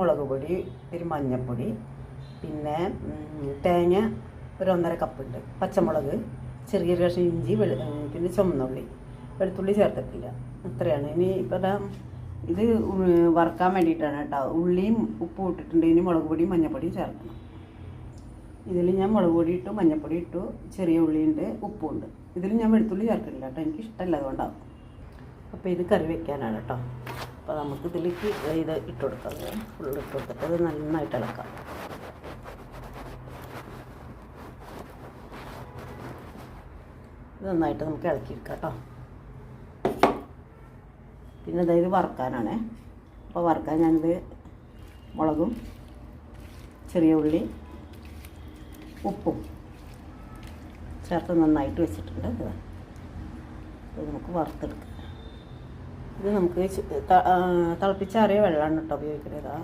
മുളക് പൊടി, ഒരു മഞ്ഞൾപ്പൊടി, പിന്നെ തേങ്ങ ഒരു 1.5 കപ്പുണ്ട്, പച്ചമുളക്, ചെറിയൊരു കഷ്ണം ഇഞ്ചി, പിന്നെ ചുമന്നുള്ളി, വെളുത്തുള്ളി ചേർത്തിട്ടില്ല. ഇത്രയാണ്. ഇനി ഇപ്പം ഇത് വറുക്കാൻ വേണ്ടിയിട്ടാണ് കേട്ടോ. ഉള്ളിയും ഉപ്പും ഇട്ടിട്ടുണ്ട്. ഇനി മുളക് പൊടിയും മഞ്ഞൾപ്പൊടിയും ചേർക്കണം. ഇതിൽ ഞാൻ മുളക് പൊടി ഇട്ടു, മഞ്ഞൾപ്പൊടി ഇട്ടു, ചെറിയ ഉള്ളിയുണ്ട്, ഉപ്പുണ്ട്. ഇതിൽ ഞാൻ വെളുത്തുള്ളി ചേർക്കില്ല കേട്ടോ, എനിക്ക് ഇഷ്ടമല്ല, അതുകൊണ്ടാവും. അപ്പോൾ ഇത് കറി വയ്ക്കാനാണ് കേട്ടോ. അപ്പോൾ നമുക്ക് ഇതിലേക്ക് ഇത് ഇട്ട് കൊടുക്കാം. ഫുള്ള് ഇട്ട് കൊടുത്തിട്ട് ഇത് നന്നായിട്ട് ഇളക്കാം. ഇത് നന്നായിട്ട് നമുക്ക് ഇളക്കിയെടുക്കാം കേട്ടോ. പിന്നെ അതായത് വറുക്കാനാണ്. അപ്പോൾ വറുക്കാൻ ഞാനിത് മുളകും ചെറിയ ഉള്ളി ഉപ്പും ചേർത്ത് നന്നായിട്ട് വെച്ചിട്ടുണ്ട്. ഇത് നമുക്ക് വറുത്തെടുക്കാം. ഇത് നമുക്ക് തിളപ്പിച്ചാറിയ വെള്ളമാണ് കേട്ടോ ഉപയോഗിക്കുന്നത്.